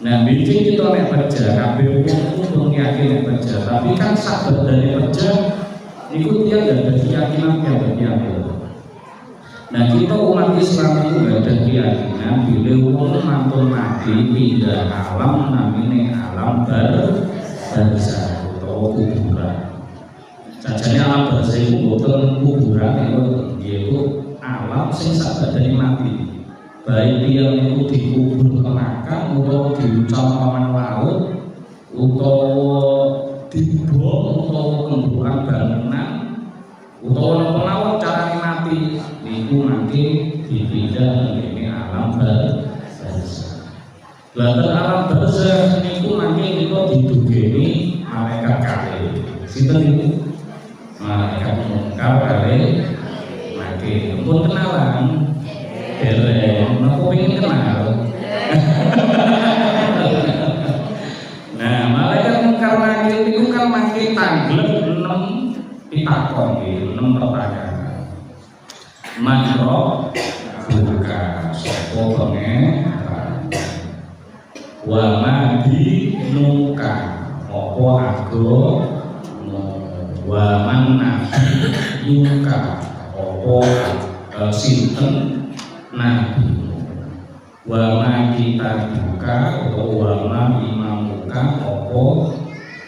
Nah, bincang kita nek kerja, kabeh wong yakin nek kerja, tapi kan sahabat dari kerja niku dia ada keyakinan yang berbeda. Nah kita umat Islam itu ada keyakinan bila wong mantun mati pindah alam namanya alam barzah atau kuburan. Sajane alam barzah itu boten kuburan yaitu alam sing sakbadane mati. Baik dia itu dikubur ke makam atau diucap paman laut utawa dibom utawa kemburan bangunan utawa pelawat carane mati niku nanti dipindah ini alam barzah. Lalu alam barzah niku nanti niku didugeni malaikat kali. Sinten niku? Malaikat mungkar kali mati. Pun kenalan. Dereng, aku pengen kenal. Nah, malaikat mungkar nakir itu kan makin tangglep 6 pitakon, 6 pertanyaan. Makro buka sopo pengen wa madi nuka opo ago wa manna yuka opo sinten nabi wa ma kita buka atau wa ma imamuka opo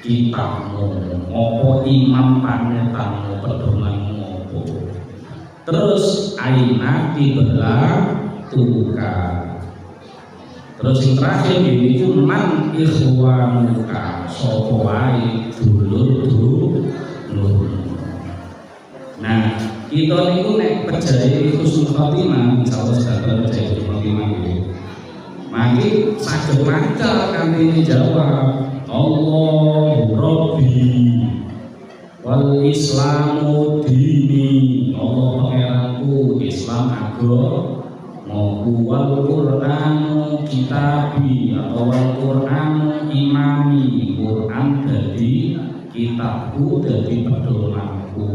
kitabmu opo imam panutanmu pedomanmu opo terus aina kibla tuka terus yang terakhir ini itu man ikhwanuka sopo wae dulur. Nah kita niku nek percaya husnul khotimah insyaallah sedaya percaya husnul khotimah iki. Mangke saged lancar kanthi jawab Allahu Rabbi wal Islamu dini. Allah pangeranku, Islam agamaku, wal Qur'anu kitabi atau wal Qur'anu imami. Quran dadi kitabku, dadi pedomanku.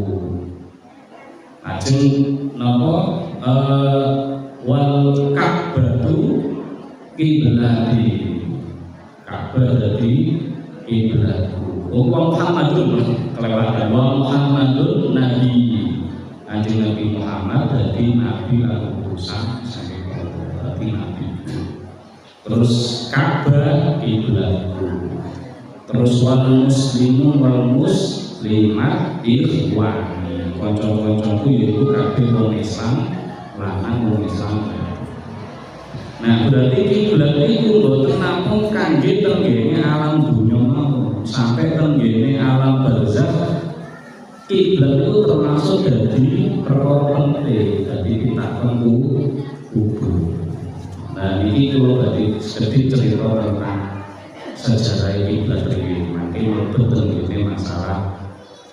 Ajeng napa wal Ka'batu kiblati. Ka'bah dadi kiblatku. Wa Muhammadun kelewatan wa Muhammadun nabi. Ajeng Nabi Muhammad dadi nabi lan utusan saking Allah, dadi nabi. Terus Ka'bah kiblatku. Terus wal muslimun wal muslimat ikhwan. Kanca-kancaku yaitu kabeh wong Islam lanang wong Islam. Nah berarti kiblat itu mboten namung kangge tenggene alam dunya mau sampai tenggene alam barzakh. Kiblat itu termasuk dari perkara penting, dari kita kubur. Nah ini kalau tadi sedikit cerita tentang sejarah kiblat ini, makin betul ini masalah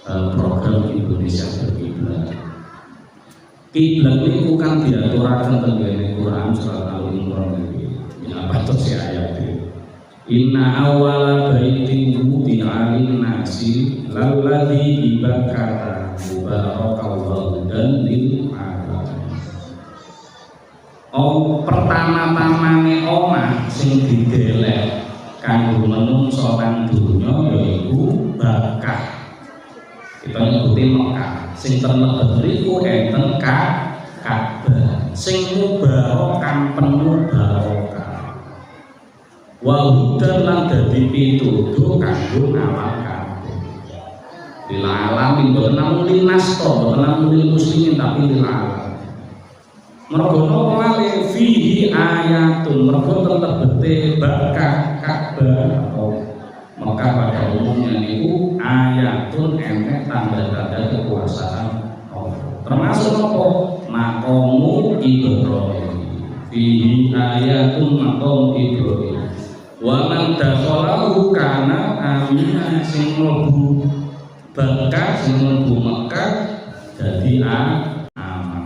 program Indonesia berkiblat. Kiblat ini bukan diaturakan tenggene Quran surat Al-Imran ini. Apa tuh si ayat ini? Inna awwala baitin wudi'a lin-nasi lalladzi ibakara mubarakallahu dan lil alamin. Pertama-tamane omah sing didelek kanggo menungso lan donya yaiku Bakkah. Kita nyebuti Mekah, sing terlebet riku enten Ka'bah, sing mubarakkan penuh barokah. Wa hudan lan dadi pituduh kanggo alam kabeh. Lil alamin boten namung linas to, boten namung lil muslimin tapi lil alam. Mergo napa fihi ayatun, mergo terlebete Bakkah Ka'bah atau Mekah pada umumnya niku ayatun enek tanda-tanda kekuasaan Allah. Termasuk apa? Maqamu Ibrahim. Fihi ayatun maqam Ibrahim. Wa man dakhalahu kana aminan, sing mlebu Bakkah sing mlebu Mekah dadi aman.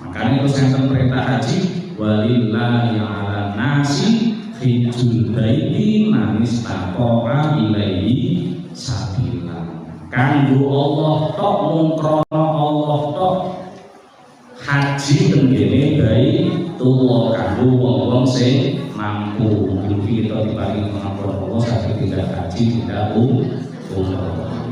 Makanya itu enten perintah haji walillahi 'alan nasi hijjul baiti man istata'a ilaihi sabila. Kanggo Allah tok mung krana Allah tok haji tenggene Baitullah kanggo wong-wong sing mampu. Mungkin kita diparingi kemampuan Allah saged tidak haji tidak umrah.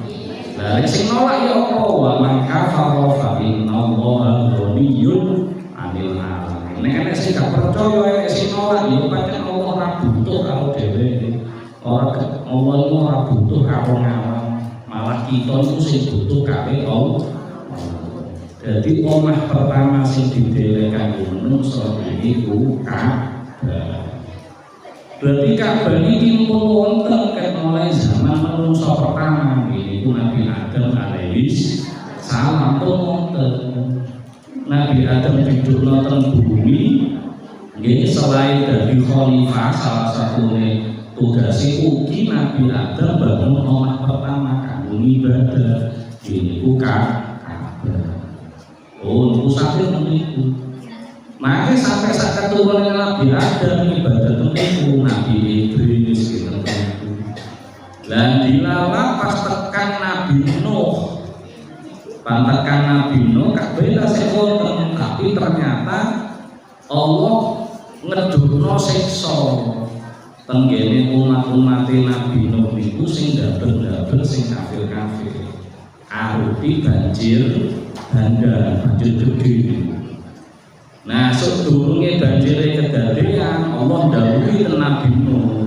Lah sing nolak ya apa wa man kafara fa innallaha ghaniyyun rabbil alamin. Nek sing gak percaya, nek sing nolak ya pancen Allah ora butuh karo dhewe. Allah ora butuh karo ngawang. Malah kita itu sing butuh karo Allah. Jadi omah pertama sing didelekan manungsa iku Ka'bah. Berarti Ka'bah ini pun wonten ket mulai zaman manungsa pertama niku Nabi Adam alaihi salam pun wonten. Nabi Adam didukno teng bumi nggih selain dari khalifah salah satune tugasé ugi Nabi Adam bangun omah pertama kanggo ibadah niku Ka'bah. Oh, pusatnya menipu. Makanya sampai saat keturunannya Nabi Adam ibadah menipu Nabi Idris gitu. Dan dilala pas tekan Nabi Nuh, pantekan Nabi Nuh kabeh sekoten, tapi ternyata Allah ngedurno siksa tenggene umat-umat Nabi Nuh niku sing dabel-dabel sing kafir-kafir. Arupi banjir bandar, banjir gede. Nah, sedurunge banjire kedadean, Allah dawuhi ten Nabi Nuh.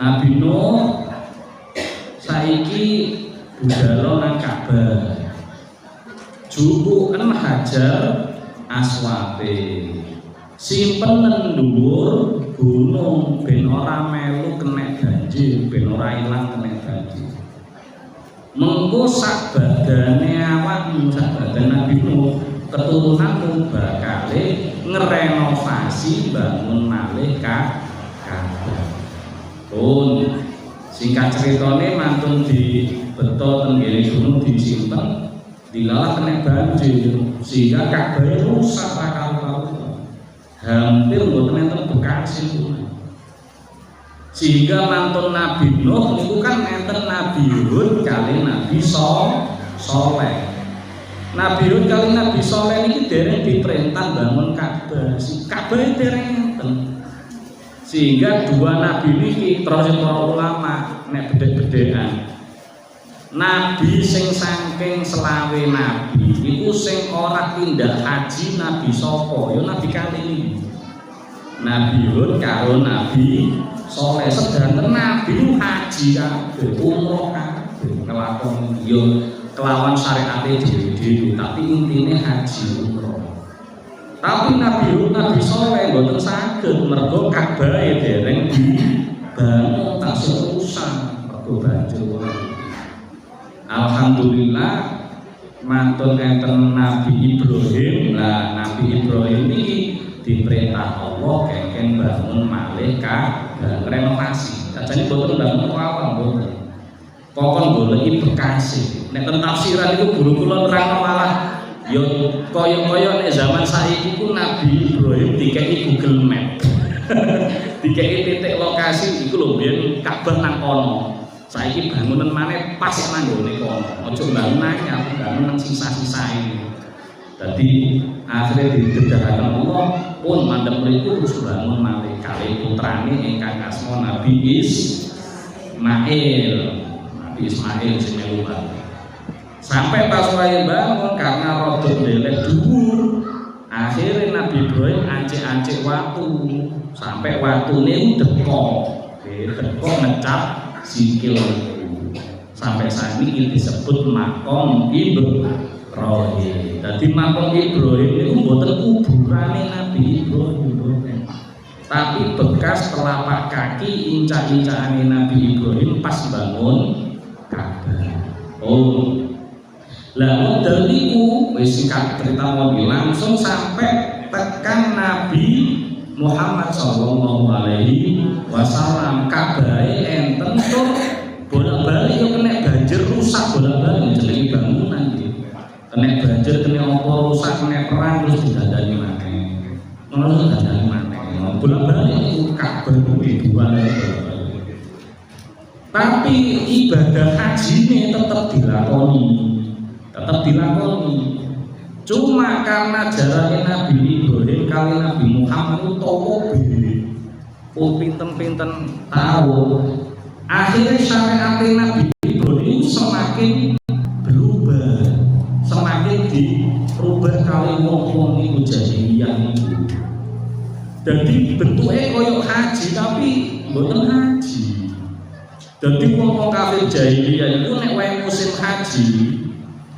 Nabi Nuh saiki budhalo nang Ka'bah. Jupuken Hajar Aswate. Simpen nang dhuwur gunung ben ora melu kena banjir, ben ora ilang kena banjir. Mengko sak badane awakmu, sak badan Nabi Nuh keturunanmu bakale ngrenovasi bangun malih Ka'bah. Pun singkat ceritane mantun dibeto teng ngene gunung disimpen dilalah kena banjir sehingga Ka'bah rusak akal-akalan. Hampir mboten enten bekasipun. Sehingga mantun Nabi Nuh niku kan enten Nabi Hud kali Nabi Saleh. Nabi Hud kali Nabi Saleh niki dereng diperintah bangun Ka'bah. Ka'bah dereng enten. Sehingga dua nabi niki terus para ulama nek bedhe-bedhean. Nabi sing saking selawe nabi iku sing ora pindah haji Nabi sapa? Ya Nabi kali ini. Nabi Hud karo Nabi Saleh sedanten Nabi haji kabeh, umroh kabeh, ngelakoni yo kelawan syariate dhewe-dhewe, tapi intine haji umroh. Tapi Nabi Hud, Nabi Saleh mboten saged mergo Ka'bah dereng dibangun tasih rusak mergo banjir. Alhamdulillah mantun enten Nabi Ibrahim. Lah Nabi Ibrahim ini diperintah Allah kengken bangun malih Ka'bah, renovasi. Sajane boten bangun awal boten. Kokon goleki bekase. Nek ten tafsiran iku guru kula nerangno malah ya kaya-kaya nek zaman saiki ku Nabi Ibrahim dikeki Google Map. Dikeki titik lokasi iku lho biyen Ka'bah nang kono. Saiki bangunan maneh pas nang nggone kono. Aja bangun anyar, bangun nang sisa-sisae. Jadi akhirnya didedakaken Allah pun mandhep mriku terus bangun malih kalih putrane ingkang asma Nabi Ismail. Nabi Ismail sing melu sampai pas wae bangun karena rodok ndelek dhuwur. Akhirnya Nabi Ibrahim ancik-ancik watu sampai watune dekok. Dekok ngecap sikil sampai saat ini disebut makom Ibrahim. Jadi makom Ibrahim itu mboten kuburane Nabi Ibrahim, tapi bekas telapak kaki incak-incakane Nabi Ibrahim pas bangun Ka'bah. Oh, lah model niku wis singkat cerita mobil langsung sampai tekan Nabi Muhammad sallallahu alaihi wasallam. Ka'bah enten tur bolak-balik yo kena banjir rusak bolak-balik jenenge bangunan iki. Kena banjir, kena apa rusak, kena perang terus didandani maneh. Ngono didandani maneh. Bolak-balik itu Ka'bah dibuang. Tapi ibadah hajine tetap dilakoni. Cuma karena jarane Nabi Ibrahim kali Nabi Muhammad itu tokoh pinten-pinten tahun. Akhirnya syariat Nabi Ibrahim semakin berubah, semakin dirubah kali wong-wong niku jahiliyah Jadi bentuknya koyok haji tapi mboten haji. Jadi wong kafir jahiliyah itu nek wae musim haji,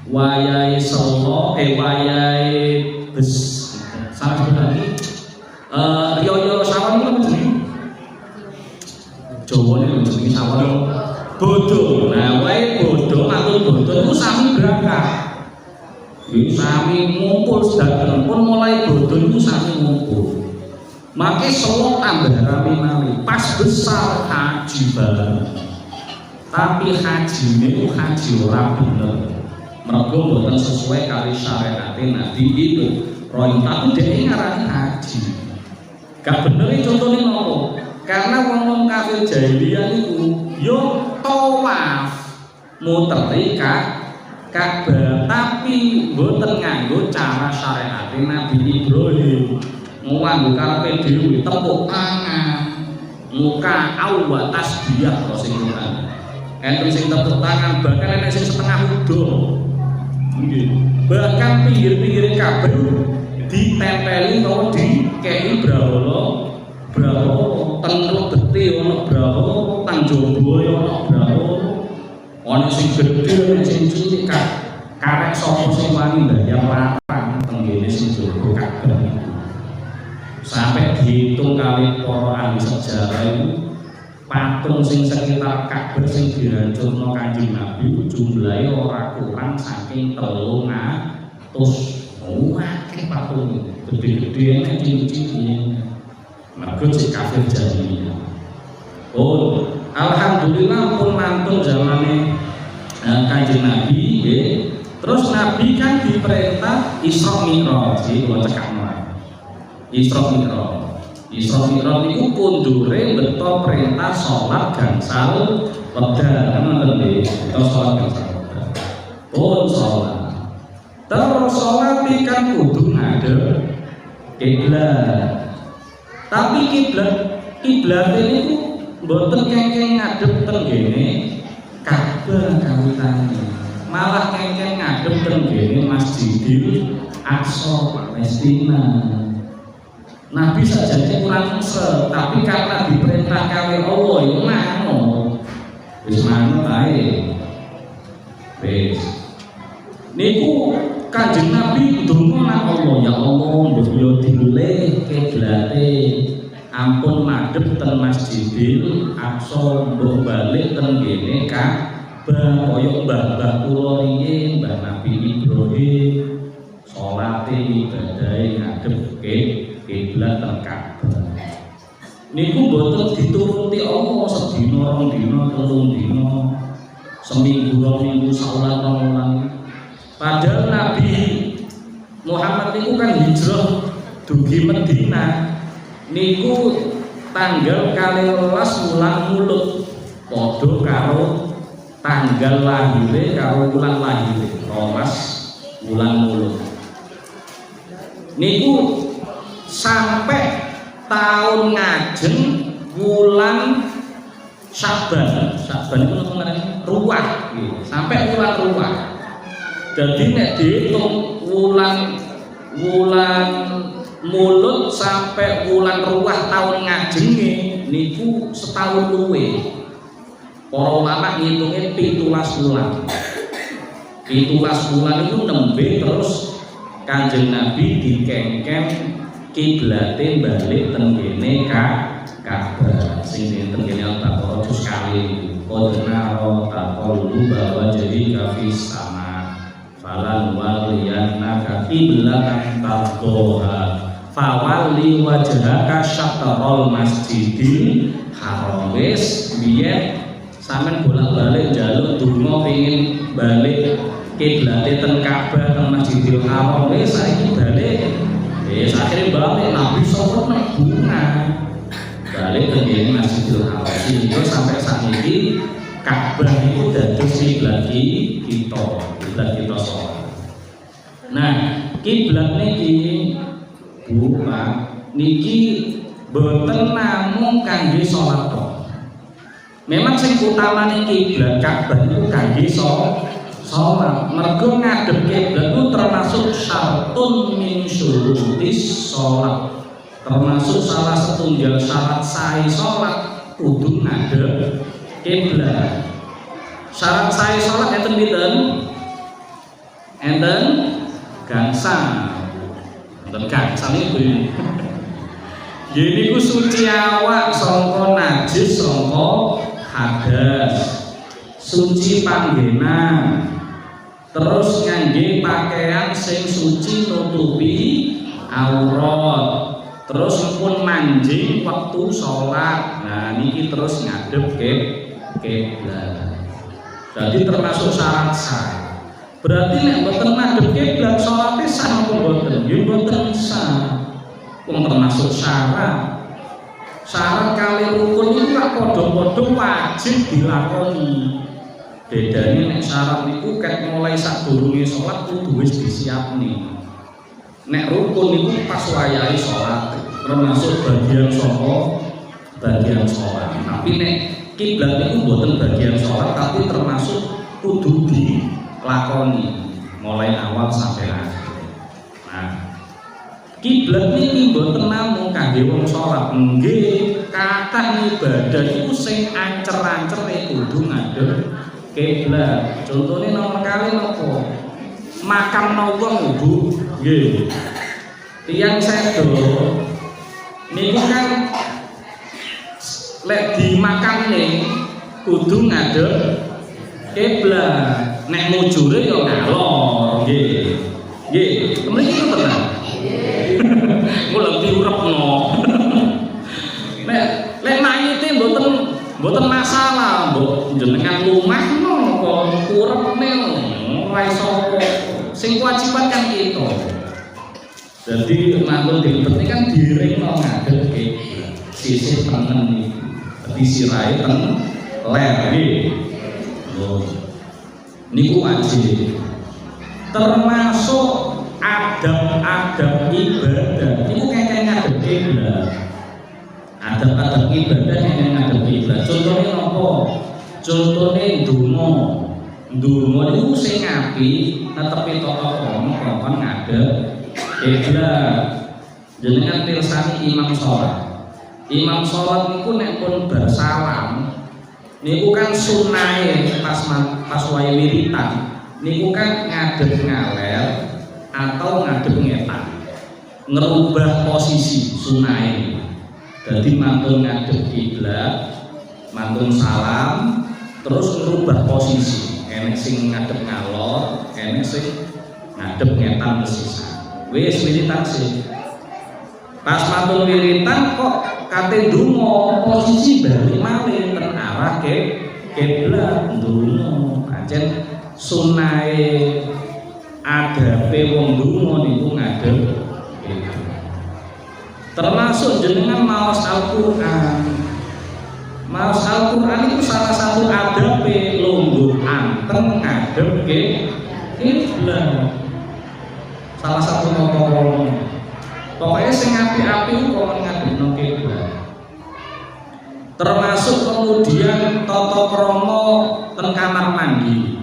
wayahe selo wayahe bes salah lagi riyo sawan itu jenenge Jawa niku jenenge sawan bodo. Nah wae bodo matur bodo itu sami berangkat. Sami ngumpul sedaten pun mulai bodo itu sami ngumpul. Maka selo tambah rame malih pas besar haji bareng. Tapi haji itu haji ora bener. Mergo mboten sesuai kali syariat Nabi itu. Roy tapi dhewe ngarani haji. Gak bener contohnya nopo? Karena wong kafir jahiliyah itu yo tawaf muteri Ka'bah tapi mboten nganggo cara syariat Nabi Ibrahim. Nganggo karepe dhewe tepuk tangan, muka awwa tasbiyah karo sing ngono. Enten sing tepuk tangan bahkan enten sing setengah udo. Nggih. Bahkan pinggir-pinggir Ka'bah ditempeli utawa dikei brahala tentu gede ana brahala tanjobo ana brahala ana sing gedhe ana sing cilik karek sapa sing wani mbayar lapang tenggene sing jogo Ka'bah sampai dihitung kali para ahli sejarah itu patung sing sekitar Ka'bah sing dihancurno Kanjeng Nabi jumlahe ora kurang saking 300 akeh patung gede-gede nek cilik-cilik mergo cek kafir jahiliyah. Oh, alhamdulillah pun mantun zamane Kanjeng Nabi nggih. Terus Nabi kan diperintah Isra Mi'raj, kula cekakno. Isra Mi'raj niku kundure beto perintah salat gangsal wedal, ngoten nggih. Beto salat gangsal wedal. Pun salat. Terus sholat kan kudu ngadep kiblat. Tapi kiblat ini mboten kengkeng ngadep teng kene Ka'bah kawitane. Malah kengkeng ngadep teng kene Masjidil Aqsa Palestina. Nabi sajane kurang mesra, tapi karena diperintah kali Allah ya mano. Wis mano ae. Wis. Niku Kanjeng Nabi ndonga nang Allah, ya Allah mbok dileh kiblate ampun madhep ten Masjidil Aqsa mbok balik ten kene Ka'bah kaya mbah-mbah kula riyin Mbah Nabi Ibrahim salate ibadahe ngadhep kiblat ten Ka'bah. Niku mboten dituruti Allah sedina rong dina telung dina seminggu rong minggu saulan rong wulan. Padahal Nabi Muhammad niku kan hijrah dugi Madinah niku tanggal 12 wulan Mulud padha karo tanggal lahire karo wulan lahire 12 wulan Mulud niku sampai tahun ngajeng wulan Syaban itu namanya ruwah sampai wulan ruwah. Jadi nek dihitung wulan Mulud sampai wulan ruwah tahun ngajenge niku setahun luwe. Para ulama ngitungnya 17 bulan. 17 bulan itu nembe terus Kanjeng Nabi dikengken kiblate balik teng kene Ka'bah sing teng kene Al-Baqarah sekali. Qadna taqallu bahwa jadi kafis sama falan waliyannaka qiblatan tardoha fawalli wajhaka syatrul masjidil haram. Wis biyen sampean bolak-balik njaluk donga pengin balik kiblate ten Ka'bah ten Masjidil Haram. Wis saiki balik wis akhire balik Nabi sallallahu alaihi wasallam balik ke Masjidil Haram. Sehingga sampai saat ini Ka'bah itu dados kiblat kita sholat. Nah, kiblat niki niki boten namung kangge sholat tok. Memang sing utamane kiblat Ka'bah itu kangge sholat. Mergo ngadep kiblat itu termasuk syartun min syurutis sholat. termasuk salah setunggal syarat sahih salat kudu ngadep kiblat. Syarat sahih salat enten pinten? Enten gangsal. Enten gangsal niku. Gini ku suci awak sangka najis sangka hadas. Suci panggenan. Terus ngangge pakaian sing suci nutupi aurat. Terus pun manjing waktu sholat. Nah niki terus ngadep kiblat. Jadi termasuk syarat sah. Berarti nek mboten ngadep kiblat salate sah apa mboten? Nggih mboten sah. Wong termasuk syarat. Syarat kali rukun itu lak padha-padha wajib dilakoni. Bedane nek syarat niku ket mulai sadurunge salat kudu wis disiapne. Nek rukun niku pas wayahe salat, termasuk bagian salat. Tapi nek kiblat niku mboten bagian salat tapi termasuk kudu dilakoni mulai awal sampai akhir. Nah, kiblat niki mboten namung kangge wong salat, nggih kathah ibadah iku sing ancer-ancer kudu ngadep kiblat. Contone nomor kali napa? Makan wong Bu. Nggih. Tiyang sedo niku kan lek dimakane kudu ngadep kiblat. Nek mujure ya ngalor, nggih. Nggih, mriki tenan. Mula diurepno. Lek mayite mboten masalah, mbok jenengan lumah napa urepne ora iso. Sing kewajiban kan kita. Jadi mantun dilebetne kan diringno ngadep kiblat. Sisih tengen niku. Dadi sirahe ten ler nggih. Niku wajib. Termasuk adab-adab ibadah niku kengken ngadep kiblat. Adab-adab ibadah kengken ngadep kiblat. Contone napa? Contone ndonga. Ndonga niku sing apik netepi tata krama kongkon ngadep kiblat. Jenengan pirsani imam salat. Imam salat niku nek pun bersalam niku kan sunahe pas wae wiritan niku kan ngadep ngaler atau ngadep ngetan, ngerubah posisi sunahe. Jadi mantun ngadep kiblat, mantun salam, terus ngerubah posisi. Enek sing ngadep ngalor, enek sing ngadep ngetan pesisah. Wis wiritan sih. Pas mantun wiritan kok kate ndonga posisi bali malih ten arah kiblat ndonga. Pancen sunahe adabe wong ndonga niku ngadep kiblat. Termasuk jenengan maos Al-Qur'an. Maos Al-Qur'an itu salah satu adabe lungguh anteng ngadep kiblat. Salah satu nopo. Pokoknya sing api-api kok ngadepno kiblat. Termasuk kemudian tata krama ten kamar mandi.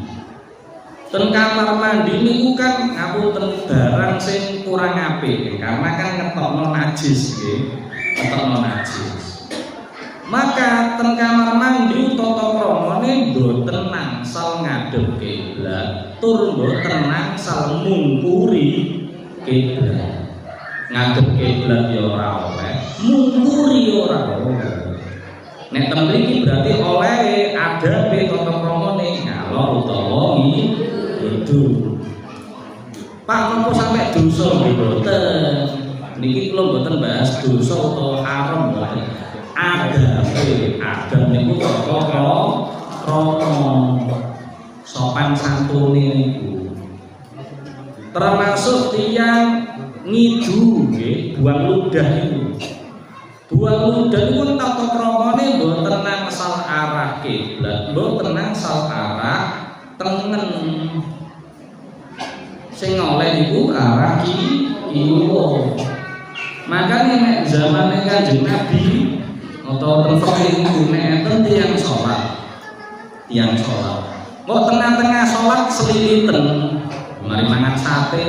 Ten kamar mandi niku kan ngapunten barang sing kurang apik karena kan ngetokno najis nggih, ngetokno najis. Maka ten kamar mandi tata kramane mboten nangsal ngadep kiblat, tur mboten nangsal mungkuri kiblat. Ngadep kiblat ya ora oleh, mungkuri ora oleh. Nek ten mriki berarti oleh adabe tata kramane ngalor utawa itu. Pak nopo sampai dosa nggih mboten. Niki kula mboten bahas dosa utawa haram mboten. Adab niku tata krama sopan santune niku. Termasuk tiyang ngidu nggih, buang ludah niku. Buang ludah niku tata kramane mboten nangsal arah kiblat, mboten nangsal arah tengen. Sing oleh niku arah kiwa. Makane nek zamane Kanjeng Nabi atau ten fikih niku nek enten tiyang salat. Kok tengah-tengah salat seliliten. Mari mangan sate.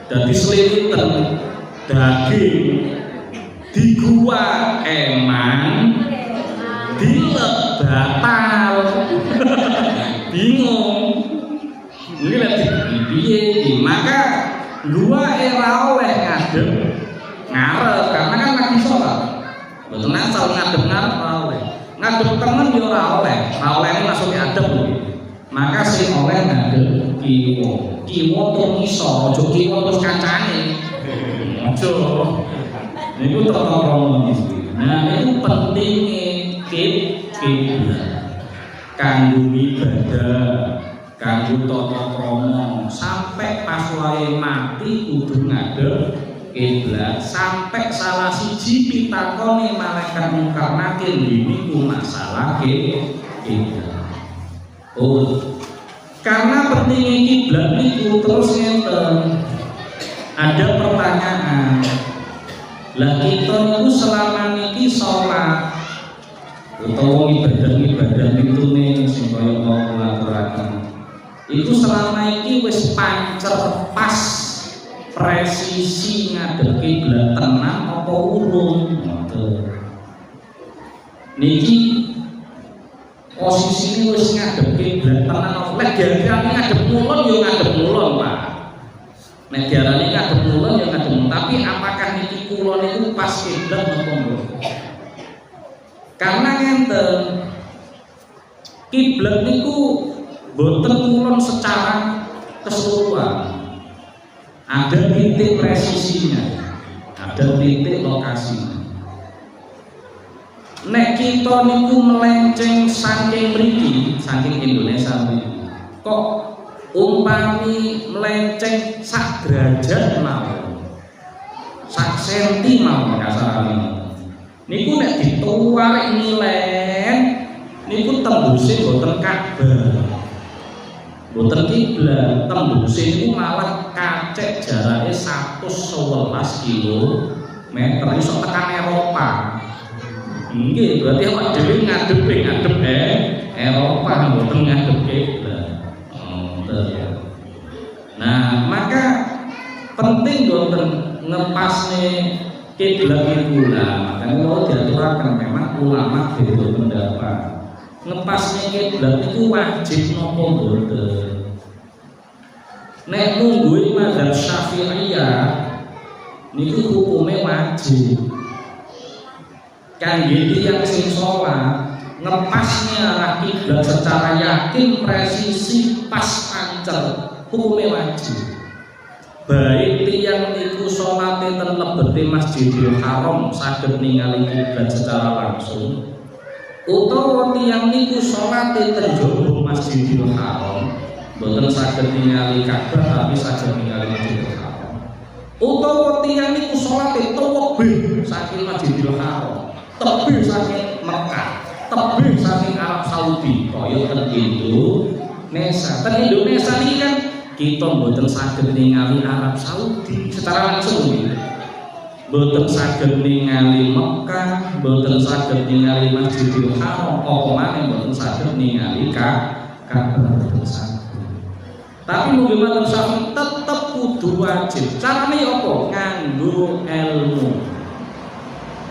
Dadi seliliten. daging di gua emang dilek batal. Bingung ini lagi piye, maka gua era oleh ngadep ngarep karena kan lagi sholat. Betul asal ngadep ngarep oleh ngadep temen yo ora oleh ini maksudnya adep lho. Maka sing oleh ngadep kiwa tur ngisor, aja kiwa terus kancane. Aja. Niku tata krama iki. Nah, itu pentingnya kiblat. Kanggo ibadah, kanggo tata krama, sampai pas wae mati kudu ngadep kiblat, sampai salah siji pitakone malaikat mungkar nakir niku masalah kiblat. Oh, karena pentingnya kiblat niku terus ngenten. Ada pertanyaan. Lah kita niku selama niki salat utawa ibadah-ibadah itu nih sing kaya kula aturaken. Iku selama iki wis pancer pas presisi ngadep kiblat tenan apa urung? Ngoten. Niki posisine wis ngadep kiblat tenan apa lek diarani ngadep mulon yo ngadep mulon, Pak. Nek diarani ngadep mulon yo ngadep mulon, tapi apakah niki kula niku pas kiblat napa mboten? Karena ngenten kiblat niku boten kulon secara keseluruhan. Ada titik presisinya, ada titik lokasinya. Nek kita niku melenceng saking mriki, saking Indonesia mriki, kok umpami melenceng sak derajat mawon, sak senti mawon kasarane. Niku nek dituwar ngilen, niku tembuse boten Ka'bah. Boten kiblat, tembuse niku malah kacek jarake 111 km iso tekan Eropa. Nggih, berarti awak dhewe ngadep Eropa boten ngadep kiblat. Nah, maka penting boten ngepasne kiblat iku lah. Makane kalau diaturaken memang ulama beda pendapat. Ngepasne kiblat itu wajib napa mboten? Nek nungguin mazhab Syafi'iyah niku hukume wajib. Kangge tiyang sing salat ngepasnya arah kiblat secara yakin presisi pas pancer hukume wajib. Baik tiyang niku salate ten lebete Masjidil Haram saged ningali kiblat secara langsung, utawa tiyang niku salate ten jero Masjidil Haram boten saged ningali Ka'bah tapi saged ningali Masjidil Haram, utawa tiyang niku salate tebih saking Masjidil Haram, tebih saking Mekah, tebih saking Arab Saudi kaya ten Indonesia. Ten Indonesia niki kan kita mboten saged ningali Arab Saudi secara langsung nggih. Mboten saged ningali Mekah, mboten saged ningali Masjidil Haram, apa maneh mboten saged ningali Ka'bah. Tapi mungkin mboten saged tetep kudu wajib. Carane apa? Nganggo ilmu.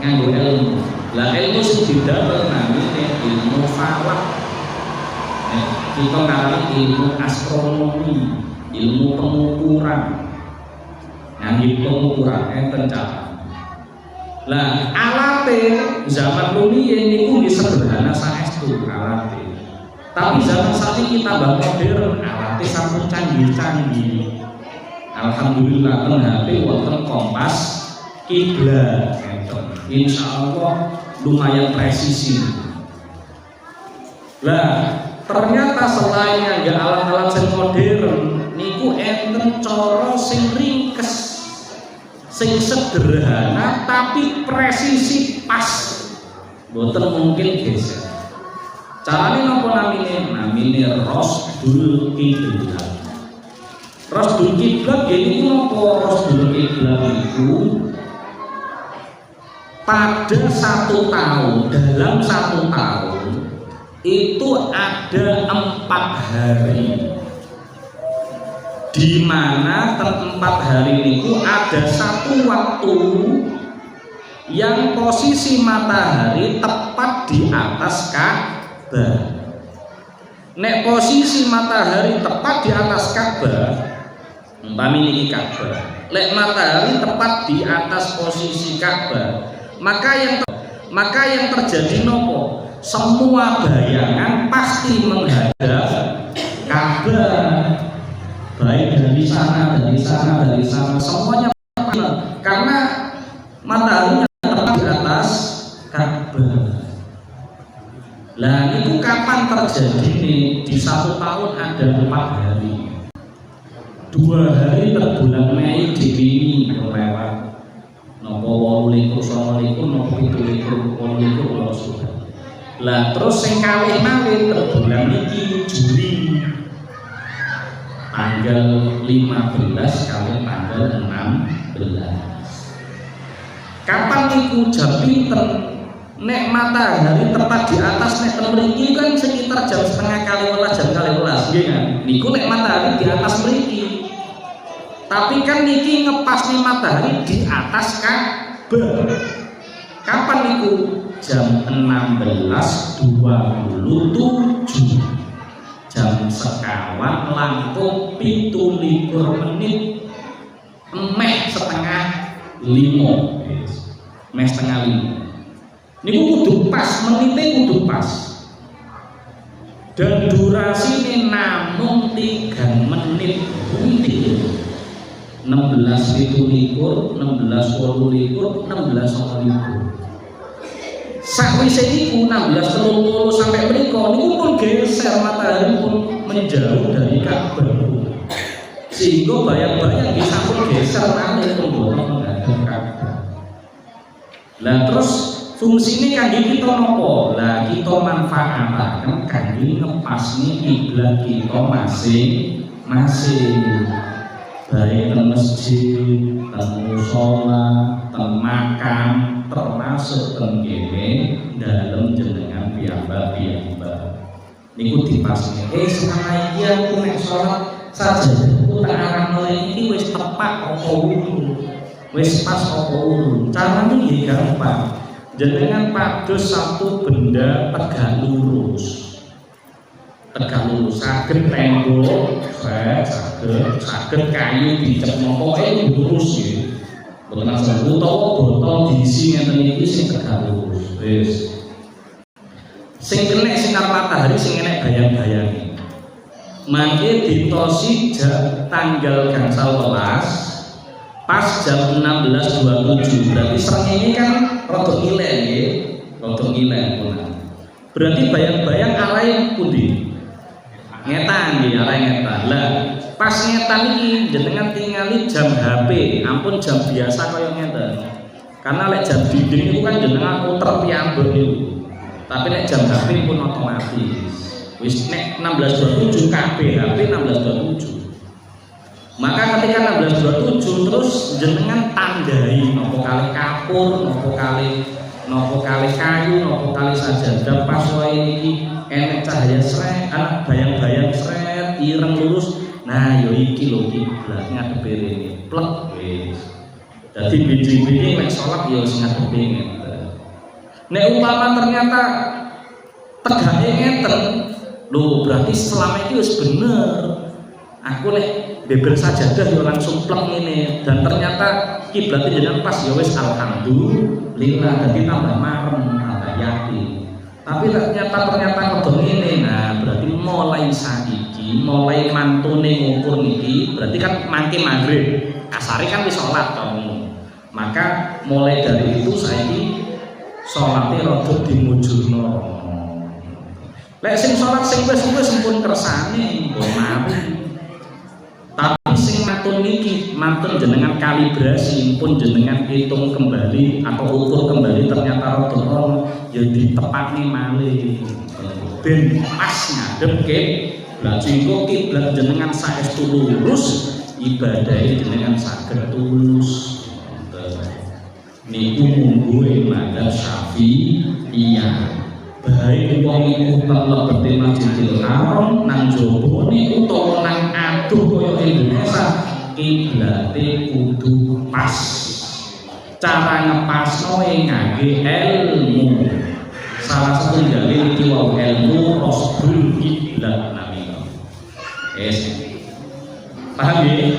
Nganggo ilmu. Lah ilmu sing didamel namine ilmu falak. Kita ngarani ilmu astronomi, ilmu pengukuran. Nganggo pengukuran enten cara. Lah alate zaman rumiyin niku nggih sederhana saestu alate. Tapi zaman saiki kita tambah modern, alate sampun canggih-canggih. Alhamdulillah ten HP wonten kompas kiblat. Insyaallah lumayan presisi. Lah ternyata selain nganggo alat-alat sing modern niku enten cara sing ringkes, sing sederhana tapi presisi pas, boten mungkin geser. Carane napa namine? Namine Rasdul Kiblat. Rasdul Kiblat niku napa? Rasdul Kiblat itu pada 1 tahun, dalam 1 tahun itu ada 4 hari di mana 4 hari niku ada satu waktu yang posisi matahari tepat di atas Ka'bah. Nek posisi matahari tepat di atas Ka'bah, umpami niki Ka'bah. Lek matahari tepat di atas posisi Ka'bah, maka yang terjadi nopo? Semua bayangan pasti menghadap Ka'bah. Baik dari sana, semuanya karena matahari tepat di atas Ka'bah. Lah itu kapan terjadi nih? Di 1 tahun ada 4 hari. 2 hari per bulan Mei dipini lewat. Nopo 28, nopo 27, sudah. Lah terus sing kawin malih per bulan iki Juli. Tanggal 15 kali tanggal 16. Kapan niku jam pinten? Nek matahari tepat di atas nek mriki kan sekitar jam 10:30 jam 11 nggih kan. Niku nek matahari di atas mriki. Tapi kan niki ngepasne matahari di atas Ka'bah. Kapan niku? Jam 16:27. Jam sekawan langkung 17 menit meh setengah 5. Meh setengah 5. Niku kudu pas, menitnya kudu pas. Dan durasine namung 3 menit. 16:17, 16:28, 16:29. Sakwise iku 16:30 sampai mriko niku pun geser matahari pun menjauh dari Ka'bah. Sehingga bayang-bayang bisa pun geser malih pun menghadap Ka'bah. Lah terus fungsine kangge kita napa? Lah kita manfaataken kangge ngepasne kiblat kita masing-masing. Baik teng masjid, teng mushola, teng makam, termasuk teng kene dalem jenengan piyambak-piyambak. Niku dipasne. Selama iki aku nek salat sajadaku tak arahno iki wis tepat apa wudu. Wis pas apa wudu. Carane nggih gampang. Jenengan pados satu benda tegak lurus. Saged tembok, saged kayu dicep pokoke lurus nggih. Mboten asal utawa botol diisi ngeten iki sing tegak lurus. Wis. Sing kena sinar matahari sing enek bayang-bayange. Mangke ditosi tanggal gangsal 11 pas jam 16:27. Berarti srengenge kan rada ngilek nggih. Rada ngilek pun. Berarti bayang-bayang arahe pundi? Ngetan nggih, arahe ngetan. Lah, pas ngetan iki jenengan tingali jam HP, ampun jam biasa kaya ngeten. Karena lek jam dinding niku kan jenengan muter piyambak niku. Tapi nek jam HP pun otomatis. Wis nek 16:27 kabeh HP 16:27. Maka ketika 16:27 terus jenengan tandai nopo kali kapur, nopo kali kayu, nopo kali sajadah pas wae iki enek cahaya sret, anak bayang-bayang sret, ireng lurus. Nah, yo iki lho kiblat ngadepe rene. Plek wis. Dadi biji-biji nek salat yo sing ngadepe ngeten. Nek umpama ternyata tegake ngeten, lho berarti selama itu wis bener. Aku nek beber sajadah yo langsung plek ngene dan ternyata kiblatnya jenengan pas yo wis alhamdulillah, dadi tambah marem, tambah yakin. Tapi ternyata kodong ini, nah berarti mulai saiki, mulai mantune ngukur niki, berarti kan mangke maghrib, kasari kan wis sholat kamu. Maka mulai dari itu saiki sholatnya rada dimujurno. Lek sing sholat sing wis pun kersane, mbok mari. Tapi sing mantun niki, mantun jenengan kalibrasi, pun jenengan hitung kembali atau ukur kembali ternyata rada ya ditepakne malih ben pas ngadep kiblat. Sehingga kiblat jenengan saestu lurus, ibadahe jenengan saged tulus. Niku munggu madzhab Syafi'iyah. baik wong iku telebete Masjidil Haram nang jabone utawa nang adoh kaya Indonesia, kiblate kudu pas. Cara ngepasno ngangge ilmu. Salah satu dalil iki wae ilmu rasdul kiblat namanya. Paham ya?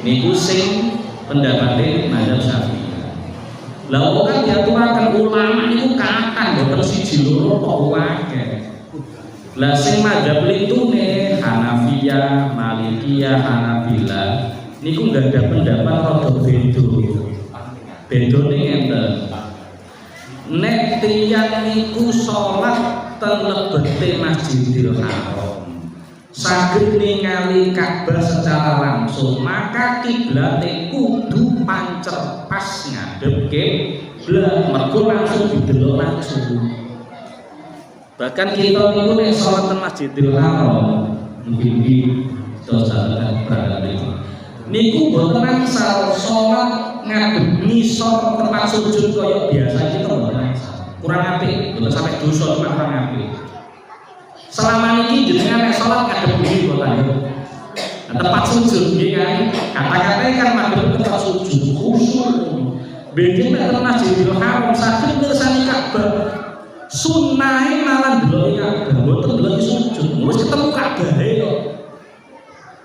Niku sing pendapatnya mazhab Syafi'i. Lah kan diaturaken ulama niku kathah boten siji loro kok akeh. Lah sing mazhab litune Hanafiyah, Malikiyah, Hanabilah niku enggak ada pendapat rada beda. Bedone ngenten. Nek tiyang niku salat ten lebete Masjidil Haram, saged ningali Ka'bah secara langsung, maka kiblate kudu pancer pas ngadep kiblat, mergo langsung didelok langsung. Bahkan kita niku nek salat ten Masjidil Haram, nggih dosa berarti niku boten asal salat ngadep ngisor tempat sujud kaya biasa kita boten asal. Kurang apik, boten sampai dosa kurang apik. Selama ini jenengan nek salat ngadep bumi boten. Tempat sujud nggih kan. Kata-katanya kan ngadep tempat sujud khusyuk. Begini nek Masjidil Haram saged mirsani Ka'bah. Sunnahe malah ndelok Ka'bah, boten ndelok sujud. Wis ketemu Ka'bah kok.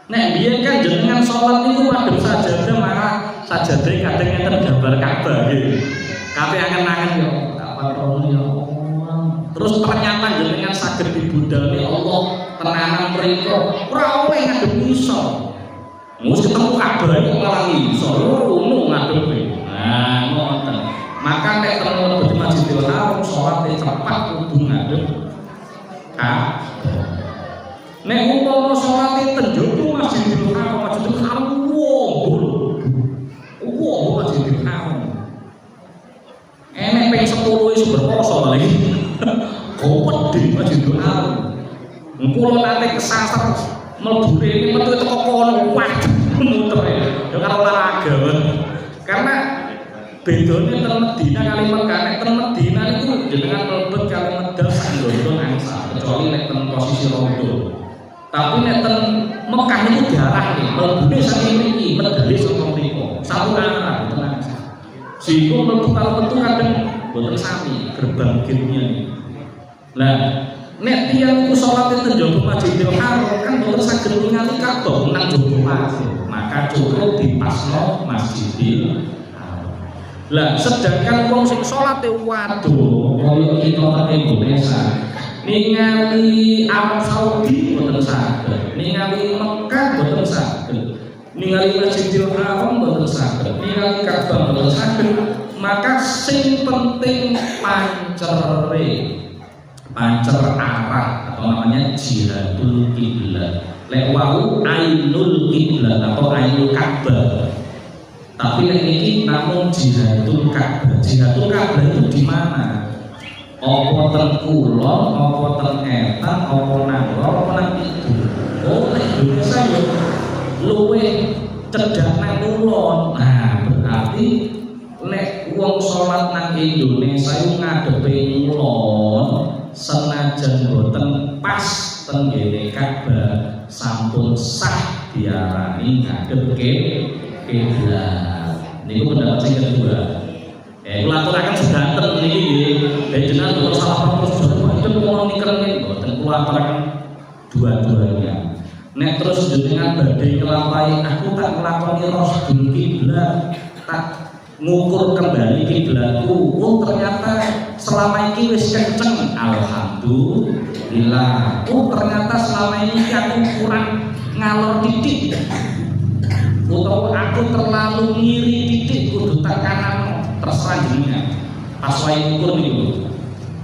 Nek biyen kan jenengan salat niku madhep sajadah malah sajadah kadang enten gambar Ka'bah nggih. Kabeh angen-angen yo, tak patroni yo. Terus ternyata jenengan saged dibudalne Allah tenanan mriko, ora oleh ngadep ngisor. Wis ketemu Ka'bah kok malah ngisor, ngono ngadepe. Nah, ngoten. Maka nek terus di Masjidil Haram salate cepat kudu ngadep Ka'bah. Nek umpama salate tenjogo Masjidil Haram, Masjidil Haram wong Masjidil Haram. Enek ping 10 wis berposo lagi. Kok di Masjidil Haram. Kula nate kesasar mlebu rene metu teko kono waduh muter ya karo olahraga. Karena bedane ten Medina kali Mekah, nek ten Medina niku jenengan mlebet kali medal sanggono angsa, kecuali nek ten posisi rondo. Tapi nek ten Mekah niku diarah nih, mlebune saking mriki, medale saka mriko. Satu arah boten angsa. Sehingga mlebu karo metu kadang boten sami gerbang gate-nya nih. Lah nek tiyang ku salat ten njaba Masjidil Haram kan boten saged ningali Ka'bah nang njaba masjid, maka cukup dipasno Masjidil Haram. Lah sedangkan wong sing salate waduh kaya kita teng Indonesia ningali Arab Saudi boten saged, ningali Mekah boten saged, ningali Masjidil Haram boten saged, ningali Ka'bah boten saged. Maka sing penting pancer arah atau namanya jihadul kiblat. Lek wau ainul kiblat atau ainul Ka'bah. Tapi lek iki namung jihadul Ka'bah. Jihadul Ka'bah itu di mana? Apa ten kulon, apa ten etan, apa nang lor, apa nang kidul. Oh, nek Indonesia yo luwih cedhak nang kulon. Nah, berarti nek wong salat nang Indonesia iku ngadepe kulon, senajan boten pas ten ngene Ka'bah sampun sah diarani ngadep kiblat. Niku pendapat sing kedua. Kula aturaken sedanten niki nggih. Dene jenengan kok salah prosedur itu mau nikel boten kula aturaken dua-duanya. Nek terus jenengan badhe nglampahi aku tak nglakoni rasdul kiblat, tak ngukur kembali kiblatku, oh ternyata selama ini wis kenceng, alhamdulillah. Oh ternyata selama ini aku kurang ngalor titik, atau aku terlalu ngiri titik, kudu tak kanan terserah jenengan. Pas wae ngukur niku.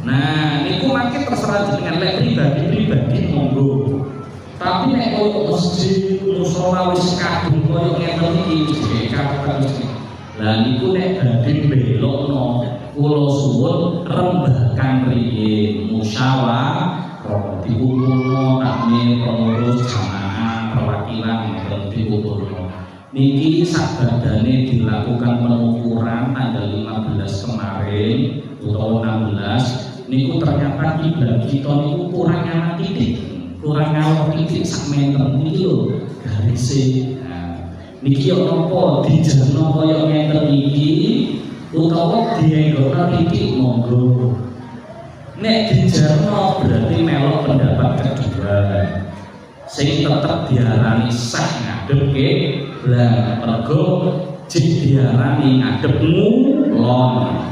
Nah, niku makin terserah jenengan, lek pribadi monggo. Tapi nek koyo masjid musala wis kadung koyo ngeten iki kabeh. Lah niku nek badhe belokno kula suwun rembakan mriki musyawarah dikumpulno takmir pengurus jamaah perwakilan dikumpulno. Niki sabadane dilakukan pengukuran tanggal 15 kemarin atau 16. niku ternyata kiblat kita niku kurang anak titik, kurang ngalor titik sak meter niki lho garise. Nah, niki yo napa dijerno kaya ngeten iki utawa dienggokno titik monggo. Nek dijerno berarti melok pendapat kedua. Sing tetep diarani sah ngadep kiblat. Mergo jek diarani ngadep ngulon.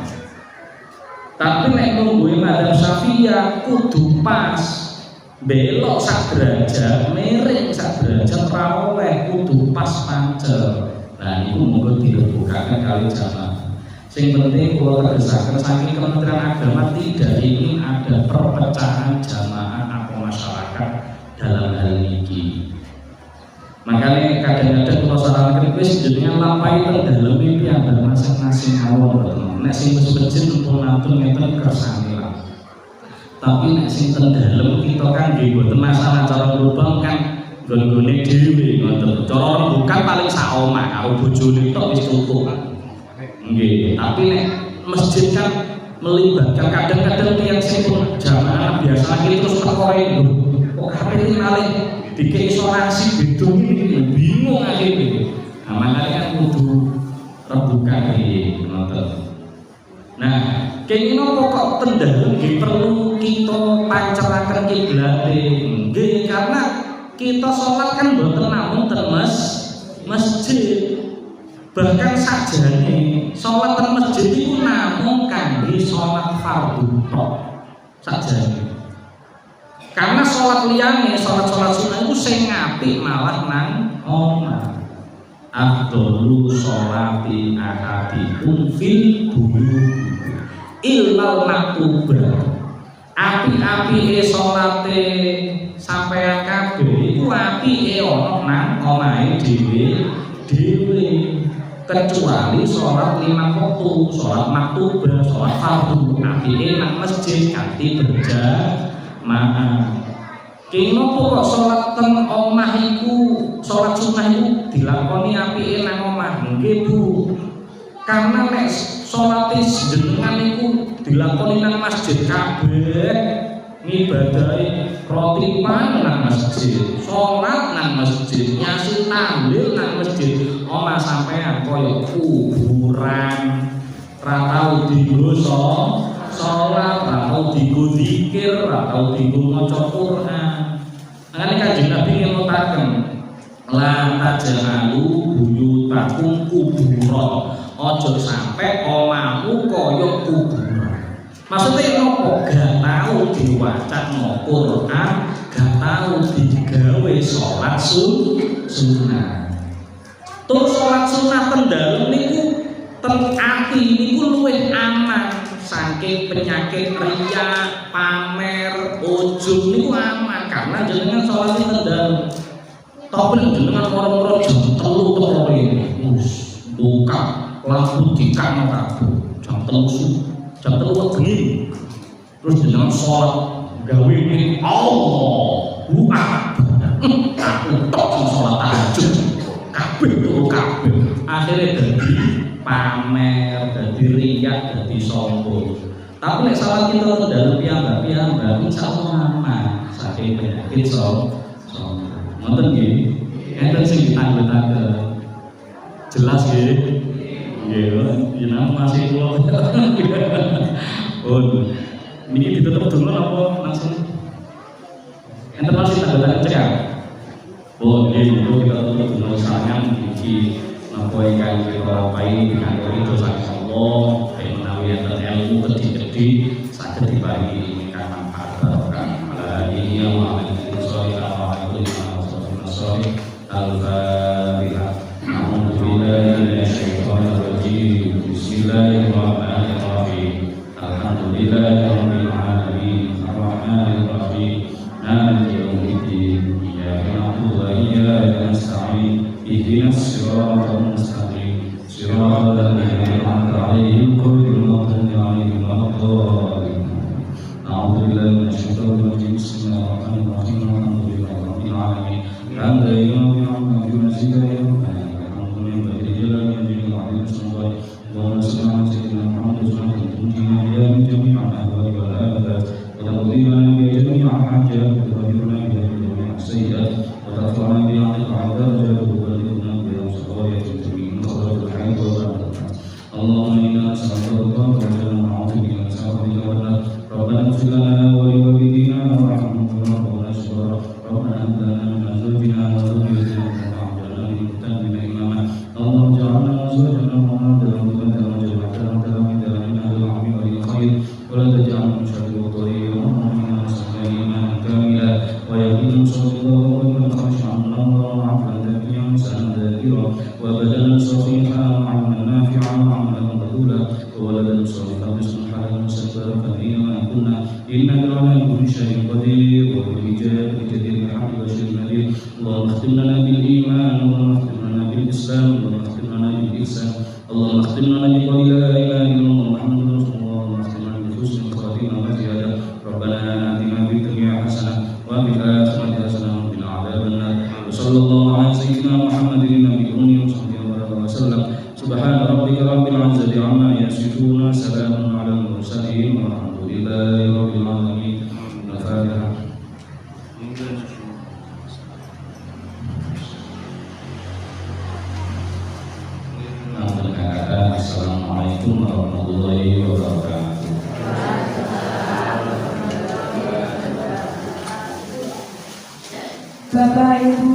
Tapi nek nungguin madzhab Syafi'iyah kudu pas, belok sak derajat, miring sak derajat ra oleh, kudu pas pancel. Nah, itu monggo direbukaken kali jamaah. Sing penting kula tegesaken saking Kementerian Agama tidak ingin ada perpecahan jamaah atau masyarakat dalam hal ini. Makanya kadang-kadang kalau sarankan wis jenengan lampahi teng dalem piyambak masing-masing mawon. Nek sing wis becik numpun-numpun ngeten kersane lah. Tapi nek sing teng dalem kita kan nggih mboten masalah cara lubang kan nggone dhewe ngoten. Cara bukan paling sak omah karo bojone tok wis cukup. Nggih, tapi nek masjid kan melibatkan kadang-kadang tiyang sing jamaah biasa iki terus teko lho. Kok kabeh malih dikek isolasi bidung ini bingung akhirnya. Nah, makanya kan kudu rebuka iki ngoten. Nah, kenging pokok tendang nggih perlu kita panceraken kiblate. Nggih, karena kita sholat kan mboten namung ten masjid. Bahkan sajane sholat ten masjid itu namung kangge sholat fardhu tok sajane. Karena sholat liyane, sholat sunnah itu sing apik malah nang omah. Afdhalu sholati ahadikum fil buyut illal maktubah. Api-apike sholate sampeyan kabeh iku apike ana nang omahe dhewe kecuali sholat lima waktu, sholat maktubah, sholat fardhu apike nang masjid kanthi berjamaah. Kene kok sholat ten omah iku, sholat sunnah iku dilakoni apike nang omah. Nggih Bu. Karena nek sholat jenengan iku dilakoni nang masjid kabeh, ngibadahi rotipan nang masjid, sholat nang masjid, nyasin tahlil nang masjid. Omah sampean kaya kuburan, ra tau dienggo sholat, ra tau dienggo zikir, ra tau dienggo maca Quran. Makane Kanjeng Nabi ngemutaken la taj'alu buyutakum kubura. Aja sampe omahmu kaya kuburan. Maksudnya nopo? Gak tahu diwacana Quran, gak tahu digawe sholat sunnah. Terus sholat sunnah tendalem niku ten ati niku luwih aman saking penyakit riya, pamer, ujub niku aman karena jenengan sholat tendalem. Tapi jenengan moro-moro jam 3 sore buka lampu dikakno kabeh jam 3 jam 3 bengi. Terus jenengan sholat gawe ini Allahu Akbar. Aku tok sing sholat tahajud. Kabeh turu kabeh. Akhire dadi pamer, dadi riya, dadi sombong. Tapi nek salat kita dalam piyambak insyaallah aman saking penyakit sombong. Ngoten nggih. Enten sing ditanglet-tanglet. Jelas nggih. Nggih, yen masih kula. Oh, ini ditutup dulu apa langsung? Enten masih tanglet-tanglet cekak. Oh, nggih, kita tutup dulu sangan iki napa ingkang kita lampahi dikandani dosa Allah, menawi enten ilmu gede-gede saged diparingi ingkang manfaat barokah. Ini yang Al-Fatihah. A'udzubillahi minasyaitonir rajim. Bismillahirrahmanirrahim. Alhamdulillahirabbil alamin. Arrahmanir rahim. Maliki yaumiddin. Iyyaka na'budu wa iyyaka nasta'in. Ihdinas siratal mustaqim. Siratal ladzina an'amta 'alaihim ghairil maghdubi 'alaihim waladdallin. A'udzubillahi minasyaitonir rajim. Bismillahirrahmanirrahim. Alhamdulillahirabbil alamin. Allahumma حاجات وتطهرنا بها من جميع السيئات وترفعنا بعقل أعلى درجات وتبلغنا بها صغايا الجميع مخرج الحي والبركة. اللهم إنا نسألك رضاك والجنة ونعوذ بك من سخطك والنار. ربنا اغفر لنا ولوالدينا وارحمهم كما ربونا صغارا. ربنا هب لنا من أزواجنا وذريتنا قرة أعين للمتقين إماما. اللهم اجعلنا وأزواجنا وأولادنا وذريتنا وجمعتنا وتلاميذنا من أهل العلم والخير ولا تجعلنا من شر الضرير. اللهم إنا نسألك إيمانا كاملا ويقينا صادقا وقلبا خاشعا منورا وعقلا ذكيا ولسانا ذاكرا وبدنا صحيحا وعلما نافعا وعملا مقبولا وولدا صالحا رزقا حلالا مستقبلا اينما كنا انك على كل شيء قدير وبالاجابه جدير بحق بشر نذير. اللهم اختم لنا بالايمان اللهم اختم لنا بالاسلام اللهم اختم لنا بالاحسان اللهم اختم لنا بقول لا اله الا الله محمد رسول الله اللهم اختم لنا بحسن الخاتمه وزياده. ربنا اتنا في الدنيا حسنه وفي الاخره حسنه وقنا عذاب النار. وصلى الله على سيدنا محمد النبي الامي وصحبه وسلم. سبحان ربك رب العزة عما يصفون سلام على المرسلين والحمد لله رب العالمين. الفاتحة. Assalamualaikum warahmatullahi wabarakatuh. Bapak Ibu